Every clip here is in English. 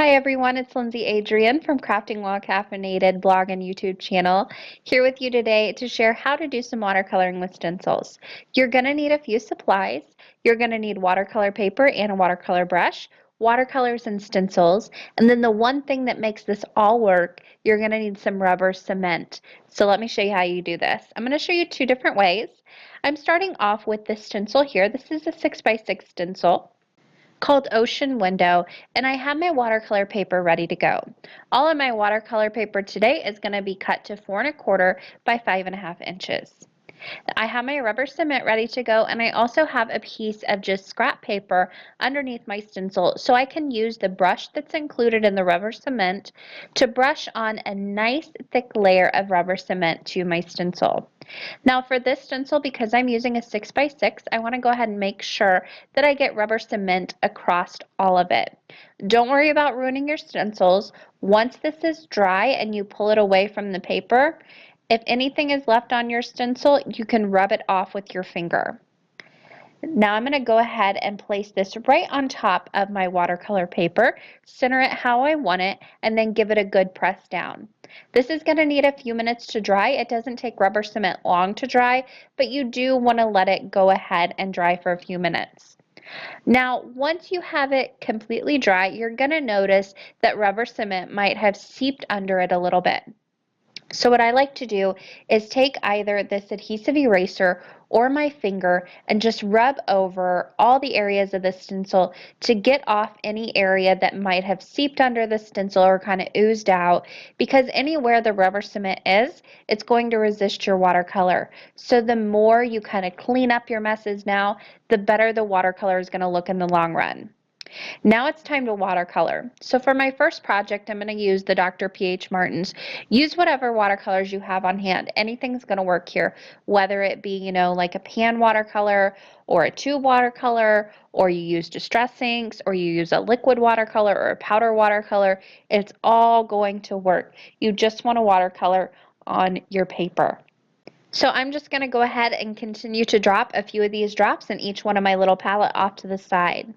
Hi everyone, it's Lindsay Adreon from Crafting While Caffeinated blog and YouTube channel, here with you today to share how to do some watercoloring with stencils. You're going to need a few supplies. You're going to need watercolor paper and a watercolor brush, watercolors and stencils, and then the one thing that makes this all work, you're going to need some rubber cement. So let me show you how you do this. I'm going to show you two different ways. I'm starting off with this stencil here. This is a 6x6 stencil called Ocean Window, and I have my watercolor paper ready to go. All of my watercolor paper today is going to be cut to 4 1/4 by 5 1/2 inches. I have my rubber cement ready to go, and I also have a piece of just scrap paper underneath my stencil so I can use the brush that's included in the rubber cement to brush on a nice thick layer of rubber cement to my stencil. Now for this stencil, because I'm using a 6x6, I want to go ahead and make sure that I get rubber cement across all of it. Don't worry about ruining your stencils. Once this is dry and you pull it away from the paper, if anything is left on your stencil, you can rub it off with your finger. Now I'm going to go ahead and place this right on top of my watercolor paper, center it how I want it, and then give it a good press down. This is going to need a few minutes to dry. It doesn't take rubber cement long to dry, but you do want to let it go ahead and dry for a few minutes. Now, once you have it completely dry, you're going to notice that rubber cement might have seeped under it a little bit. So what I like to do is take either this adhesive eraser or my finger and just rub over all the areas of the stencil to get off any area that might have seeped under the stencil or kind of oozed out, because anywhere the rubber cement is, it's going to resist your watercolor. So the more you kind of clean up your messes now, the better the watercolor is going to look in the long run. Now it's time to watercolor. So for my first project, I'm going to use the Dr. P.H. Martin's. Use whatever watercolors you have on hand. Anything's going to work here, whether it be, like a pan watercolor or a tube watercolor, or you use distress inks, or you use a liquid watercolor or a powder watercolor. It's all going to work. You just want to watercolor on your paper. So I'm just going to go ahead and continue to drop a few of these drops in each one of my little palette off to the side.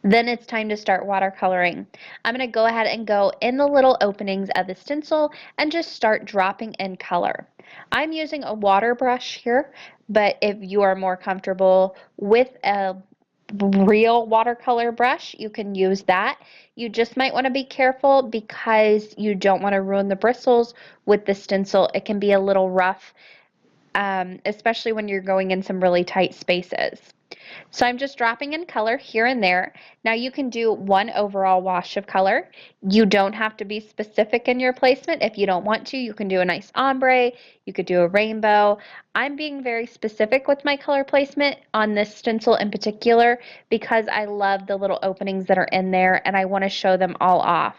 Then it's time to start watercoloring. I'm going to go ahead and go in the little openings of the stencil and just start dropping in color. I'm using a water brush here, but if you are more comfortable with a real watercolor brush, you can use that. You just might want to be careful because you don't want to ruin the bristles with the stencil. It can be a little rough, especially when you're going in some really tight spaces. So I'm just dropping in color here and there. Now you can do one overall wash of color. You don't have to be specific in your placement. If you don't want to, you can do a nice ombre, you could do a rainbow. I'm being very specific with my color placement on this stencil in particular because I love the little openings that are in there and I want to show them all off.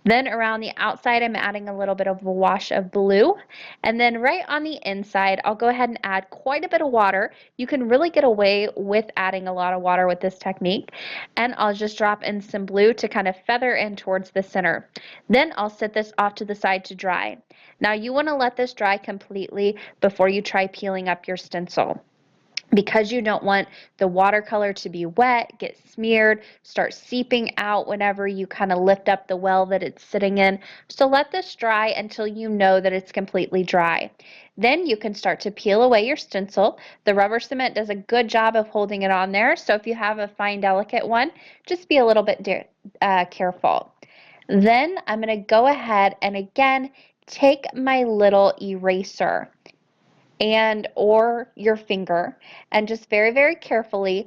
Then around the outside, I'm adding a little bit of a wash of blue. And then right on the inside, I'll go ahead and add quite a bit of water. You can really get away with adding a lot of water with this technique. And I'll just drop in some blue to kind of feather in towards the center. Then I'll set this off to the side to dry. Now you want to let this dry completely before you try peeling up your stencil, because you don't want the watercolor to be wet, get smeared, start seeping out whenever you kind of lift up the well that it's sitting in. So let this dry until you know that it's completely dry. Then you can start to peel away your stencil. The rubber cement does a good job of holding it on there, so if you have a fine, delicate one, just be a little bit careful. Then I'm going to go ahead and again take my little eraser or your finger and just very, very carefully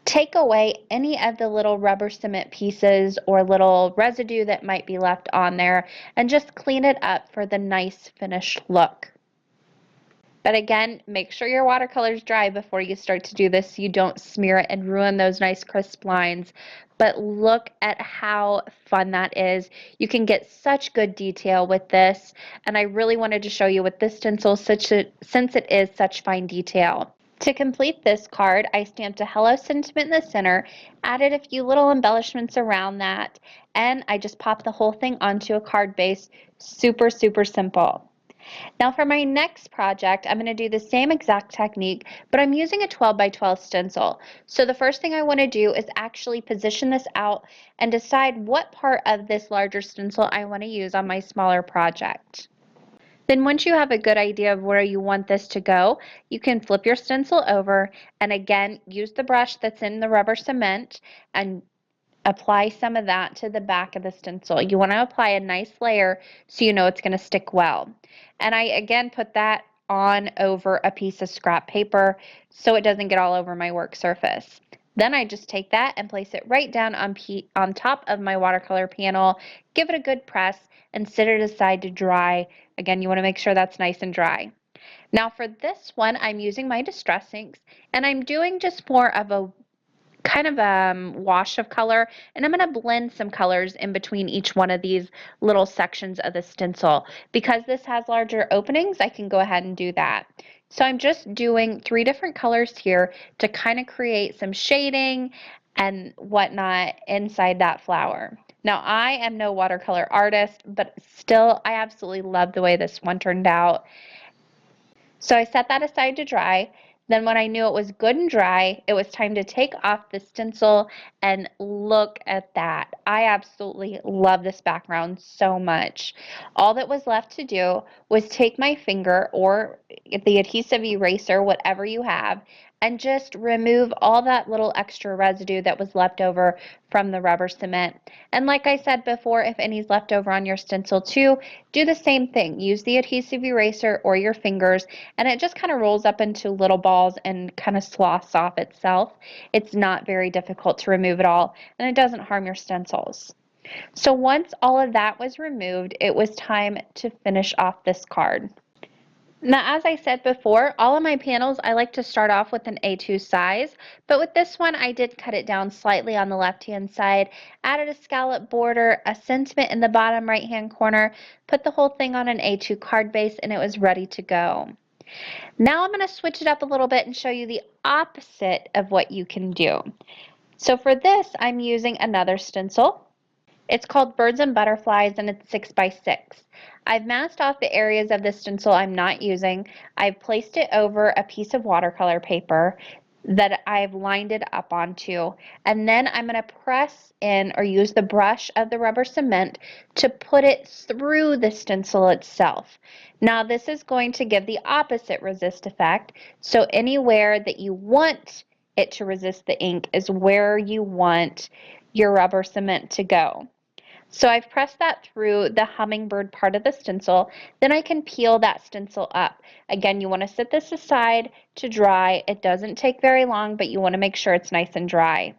take away any of the little rubber cement pieces or little residue that might be left on there and just clean it up for the nice finished look. But again, make sure your watercolor is dry before you start to do this so you don't smear it and ruin those nice crisp lines. But look at how fun that is. You can get such good detail with this, and I really wanted to show you with this stencil since it is such fine detail. To complete this card, I stamped a hello sentiment in the center, added a few little embellishments around that, and I just popped the whole thing onto a card base. Super, super simple. Now for my next project, I'm going to do the same exact technique, but I'm using a 12 by 12 stencil. So the first thing I want to do is actually position this out and decide what part of this larger stencil I want to use on my smaller project. Then once you have a good idea of where you want this to go, you can flip your stencil over and again use the brush that's in the rubber cement and apply some of that to the back of the stencil. You want to apply a nice layer so you know it's going to stick well. And I again put that on over a piece of scrap paper so it doesn't get all over my work surface. Then I just take that and place it right down on top of my watercolor panel, give it a good press, and set it aside to dry. Again, you want to make sure that's nice and dry. Now for this one, I'm using my Distress inks, and I'm doing just more of a kind of wash of color, and I'm going to blend some colors in between each one of these little sections of the stencil. Because this has larger openings, I can go ahead and do that. So I'm just doing 3 different colors here to kind of create some shading and whatnot inside that flower. Now I am no watercolor artist, but still I absolutely love the way this one turned out. So I set that aside to dry. Then when I knew it was good and dry, it was time to take off the stencil and look at that. I absolutely love this background so much. All that was left to do was take my finger or the adhesive eraser, whatever you have, and just remove all that little extra residue that was left over from the rubber cement. And like I said before, if any's left over on your stencil too, do the same thing. Use the adhesive eraser or your fingers, and it just kind of rolls up into little balls and kind of sloughs off itself. It's not very difficult to remove it all, and it doesn't harm your stencils. So once all of that was removed, it was time to finish off this card. Now, as I said before, all of my panels I like to start off with an A2 size, but with this one I did cut it down slightly on the left-hand side, added a scallop border, a sentiment in the bottom right-hand corner, put the whole thing on an A2 card base, and it was ready to go. Now I'm going to switch it up a little bit and show you the opposite of what you can do. So for this, I'm using another stencil. It's called Birds and Butterflies, and it's 6 by 6. I've masked off the areas of the stencil I'm not using. I've placed it over a piece of watercolor paper that I've lined it up onto, and then I'm going to press in or use the brush of the rubber cement to put it through the stencil itself. Now this is going to give the opposite resist effect, so anywhere that you want it to resist the ink is where you want your rubber cement to go. So I've pressed that through the hummingbird part of the stencil. Then I can peel that stencil up. Again, you want to set this aside to dry. It doesn't take very long, but you want to make sure it's nice and dry.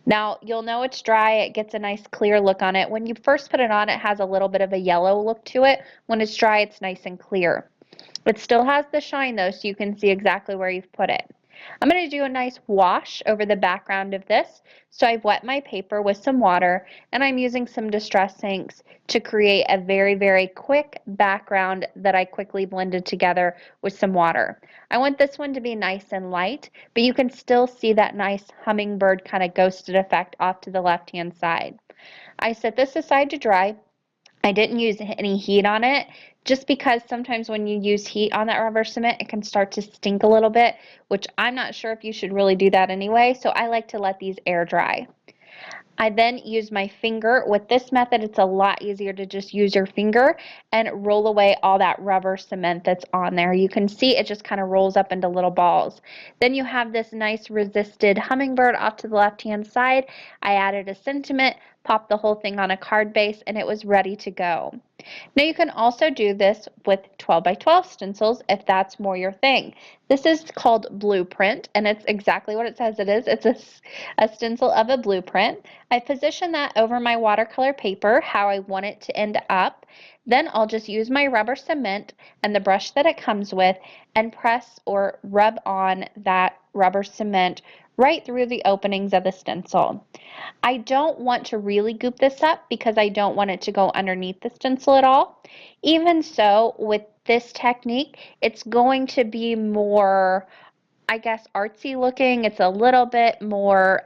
Now, you'll know it's dry. It gets a nice clear look on it. When you first put it on, it has a little bit of a yellow look to it. When it's dry, it's nice and clear. It still has the shine though, so you can see exactly where you've put it. I'm going to do a nice wash over the background of this. So I've wet my paper with some water, and I'm using some Distress inks to create a very, very quick background that I quickly blended together with some water. I want this one to be nice and light, but you can still see that nice hummingbird kind of ghosted effect off to the left-hand side. I set this aside to dry. I didn't use any heat on it just because sometimes when you use heat on that rubber cement, it can start to stink a little bit, which I'm not sure if you should really do that anyway, so I like to let these air dry. I then use my finger. With this method, it's a lot easier to just use your finger and roll away all that rubber cement that's on there. You can see it just kind of rolls up into little balls. Then you have this nice resisted hummingbird off to the left-hand side. I added a sentiment, popped the whole thing on a card base, and it was ready to go. Now you can also do this with 12 by 12 stencils if that's more your thing. This is called Blueprint, and it's exactly what it says it is. It's a stencil of a blueprint. I position that over my watercolor paper how I want it to end up. Then I'll just use my rubber cement and the brush that it comes with and press or rub on that rubber cement right through the openings of the stencil. I don't want to really goop this up because I don't want it to go underneath the stencil at all. Even so, with this technique, it's going to be more, I guess, artsy looking. It's a little bit more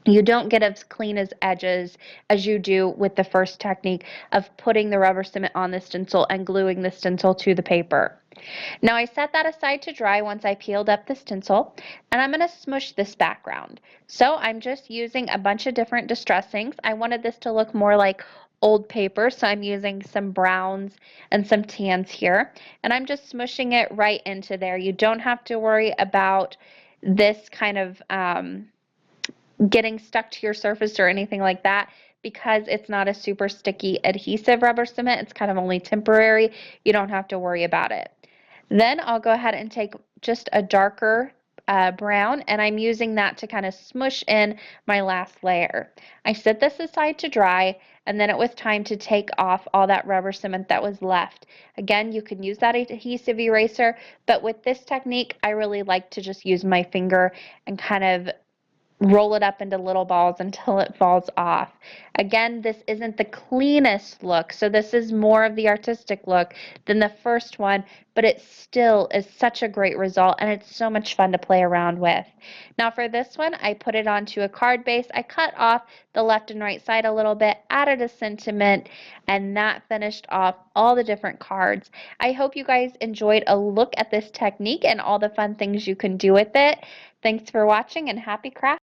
You don't get as clean as edges as you do with the first technique of putting the rubber cement on the stencil and gluing the stencil to the paper. Now I set that aside to dry once I peeled up the stencil, and I'm going to smush this background. So I'm just using a bunch of different distressings. I wanted this to look more like old paper, so I'm using some browns and some tans here, and I'm just smushing it right into there. You don't have to worry about this kind of getting stuck to your surface or anything like that, because it's not a super sticky adhesive rubber cement. It's kind of only temporary. You don't have to worry about it. Then I'll go ahead and take just a darker brown, and I'm using that to kind of smush in my last layer. I set this aside to dry, and then it was time to take off all that rubber cement that was left. Again, you can use that adhesive eraser, but with this technique, I really like to just use my finger and kind of roll it up into little balls until it falls off. Again, this isn't the cleanest look, so this is more of the artistic look than the first one, but it still is such a great result, and it's so much fun to play around with. Now for this one, I put it onto a card base. I cut off the left and right side a little bit, added a sentiment, and that finished off all the different cards. I hope you guys enjoyed a look at this technique and all the fun things you can do with it. Thanks for watching, and happy crafting!